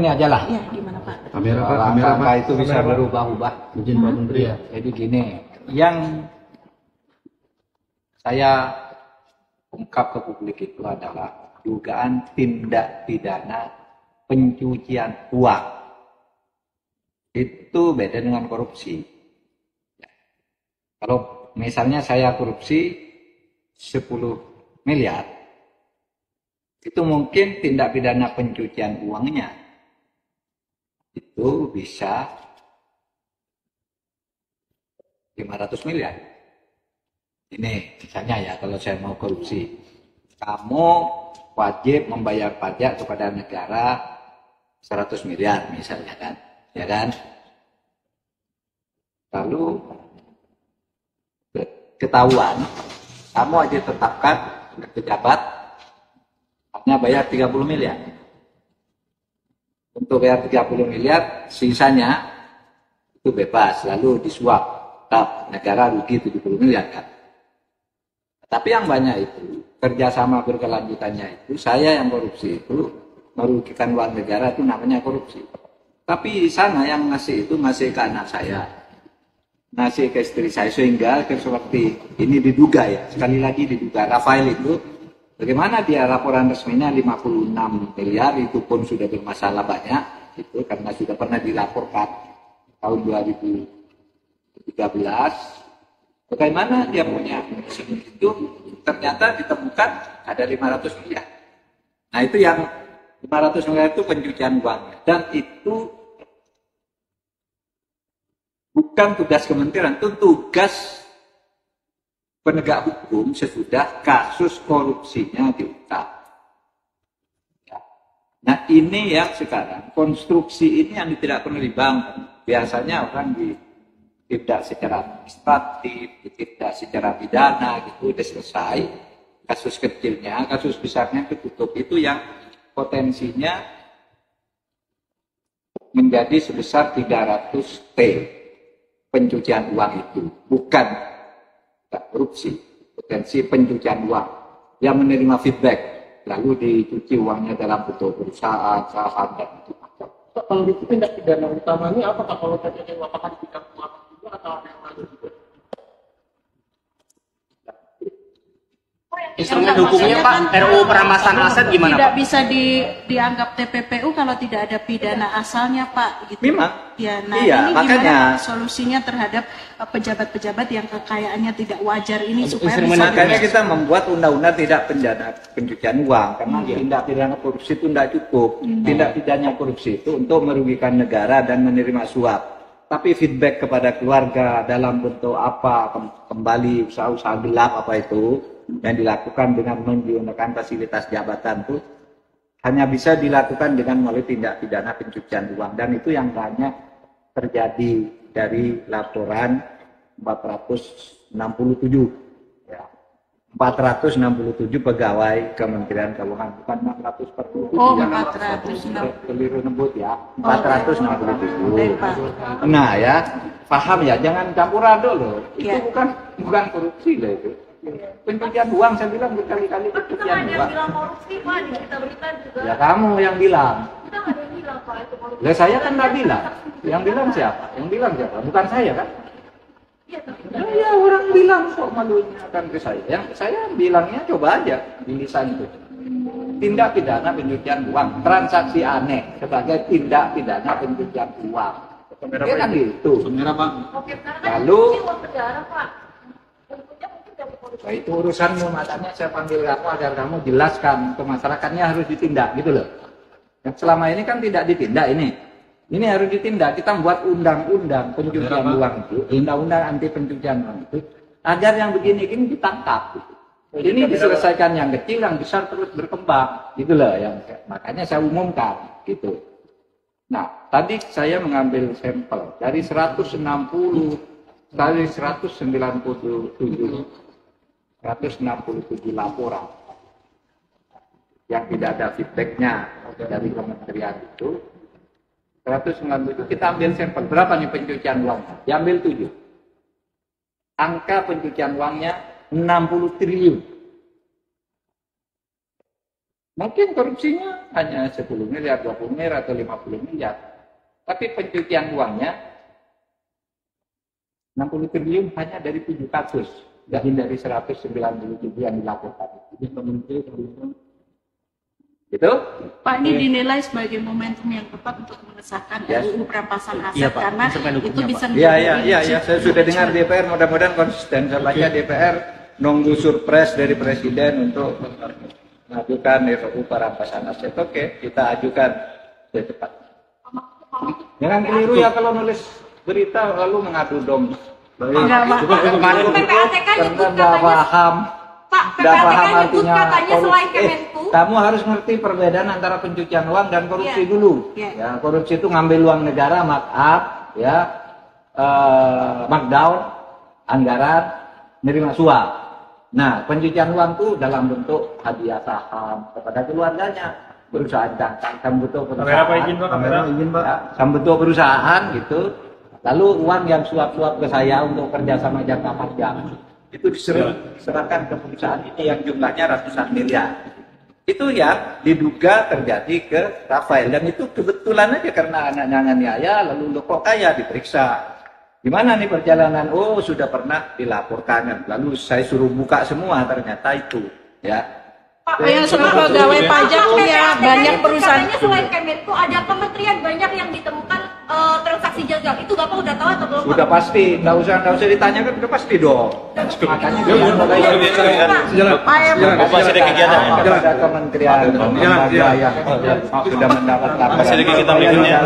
aja lah. Iya, gimana Pak? Kamera Pak, Angka itu bisa berubah-ubah. Izin Pak Menteri ya. Jadi gini, yang saya ungkap ke publik itu adalah dugaan tindak pidana pencucian uang. Itu beda dengan korupsi. Kalau misalnya saya korupsi 10 miliar, itu mungkin tindak pidana pencucian uangnya itu bisa 500 miliar. Ini misalnya ya, kalau saya mau korupsi, kamu wajib membayar pajak kepada negara 100 miliar misalnya kan, ya kan? Lalu ketahuan, kamu wajib tetapkan pejabat hanya bayar 30 miliar. Untuk bayar 30 miliar, sisanya itu bebas, lalu disuap. Negara rugi 70 miliar kan. Tapi yang banyak itu, kerjasama berkelanjutannya itu, saya yang korupsi itu, merugikan uang negara itu namanya korupsi. Tapi di sana yang ngasih itu ngasih ke anak saya, ngasih ke istri saya, sehingga seperti ini diduga ya, sekali lagi diduga, Rafael itu, bagaimana dia laporan resminya 56 miliar, itu pun sudah bermasalah banyak, itu karena sudah pernah dilaporkan tahun 2013, bagaimana dia punya itu ternyata ditemukan ada 500 miliar. Nah itu yang 500 miliar itu pencucian uang, dan itu bukan tugas kementerian, itu tugas penegak hukum sesudah kasus korupsinya diungkap. Ya. Nah ini yang sekarang konstruksi ini yang tidak pernah dibangun. Biasanya orang tidak secara administratif, tidak secara pidana gitu, udah selesai. Kasus kecilnya, kasus besarnya ditutup. Itu yang potensinya menjadi sebesar 300 T pencucian uang itu. Bukan korupsi, potensi pencucian uang. Yang menerima feedback, lalu dicuci uangnya dalam bentuk perusahaan, saham, dan macam-macam. Kalau itu tindak pidana utamanya apa Pak? Kalau tadi apakah di bidang keuangan juga atau ada yang lain juga? Instrumen hukumnya Pak, RUU perampasan aset gimana tidak Pak? Bisa dianggap TPPU kalau tidak ada pidana asalnya Pak. Gitu. Memang. Ya, nah Iya, ini makanya gimana solusinya terhadap pejabat-pejabat yang kekayaannya tidak wajar ini supaya Instrumen bisa makanya kita membuat undang-undang tidak pidana pencucian uang, karena tindak pidana korupsi itu tidak cukup. Tindak pidana korupsi itu untuk merugikan negara dan menerima suap. Tapi feedback kepada keluarga dalam bentuk apa, kembali usaha-usaha gelap apa itu, yang dilakukan dengan menggunakan fasilitas jabatan itu hanya bisa dilakukan dengan melalui tindak pidana pencucian uang, dan itu yang banyak terjadi dari laporan 467 ya. 467 pegawai Kementerian Keuangan, bukan 647. Oh, ya. 460. Keliru nebut ya, 467. Nah ya, paham ya, jangan campur aduk loh. Itu Ya. bukan korupsi loh itu. Pencucian uang, saya bilang berkali-kali pencucian Ada yang uang. bilang korupsi Pak di berita-berita juga. Ya kamu yang bilang. Kita nggak ada yang bilang Pak itu korupsi. Ya saya kan nggak bilang. Yang bilang siapa? Yang bilang siapa? Bukan saya kan? Iya tapi Ya orang bilang kok malunya akan ke saya. Yang saya bilangnya coba aja di lisan itu. Tindak pidana pencucian uang, transaksi aneh sebagai tindak pidana pencucian uang. Ya kan gitu. Kamera Pak. oke sekarang kan Lalu- ini uang negara Pak. Bentuknya mungkin dari korupsi. Nah, itu urusanmu, makanya saya panggil kamu agar kamu jelaskan ke masyarakatnya harus ditindak gitu loh. Yang selama ini kan tidak ditindak ini. Ini harus ditindak. Kita membuat undang-undang pencucian uang itu, undang-undang anti pencucian uang itu, agar yang begini-gini ditangkap. Gitu. Ini diselesaikan yang kecil, yang besar terus berkembang, gitu loh. Makanya saya umumkan, gitu. Nah, tadi saya mengambil sampel dari 167 laporan yang tidak ada feedbacknya dari kementerian itu. 197 kita ambil sampel. Berapa nih pencucian uang? Diambil 7. Angka pencucian uangnya 60 triliun. Mungkin korupsinya hanya 10 miliar, 20 miliar, atau 50 miliar. Tapi pencucian uangnya 60 triliun hanya dari 7 kasus. Dari 197 yang dilaporkan. Itu? Pak, ini dinilai sebagai momentum yang tepat untuk mengesahkan RUU perampasan aset Iya, Pak. karena Instrumen itu hukumnya, bisa Pak. Iya, saya sudah dengar DPR, mudah-mudahan konsisten. Saya baca DPR nunggu surprise dari Presiden untuk mengajukan RUU perampasan aset. Oke, kita ajukan secepatnya. Jangan keliru ya kalau nulis berita lalu mengadu domba. Enggak, Pak. PPATK nyebut Karena nggak katanya, paham. Pak, Nggak PPATK paham nyebut artinya katanya korupsi. selain Kemenku. Kamu harus ngerti perbedaan antara pencucian uang dan korupsi Iya. dulu. Iya. Ya, korupsi itu ngambil uang negara, mark up, ya, markdown, anggaran, menerima suap. Nah, pencucian uang itu dalam bentuk hadiah saham kepada keluarganya, perusahaan dagang, bentuk perusahaan, bentuk perusahaan gitu. Lalu uang yang suap-suap ke saya untuk kerja sama jangka panjang itu diserahkan ke perusahaan ini yang jumlahnya ratusan miliar. Itu yang diduga terjadi ke Rafael, dan itu kebetulan aja karena anaknya nganiaya lalu lo kok kaya, diperiksa. Gimana nih perjalanan? Oh, sudah pernah dilaporkan. Lalu saya suruh buka semua, ternyata itu ya. Yang sebagai pegawai pajak punya banyak perusahaan. Katanya selain Kemenku ada kementerian banyak yang ditemukan transaksi janggal. Itu Bapak udah tahu atau belum? Sudah pasti, nggak usah ditanyakan, udah pasti dong. Makanya dia mulai Bapak sedikit kegiatan ya? ada kementerian lembaga yang sudah mendapat laporan. Masih ada kegiatan berikutnya.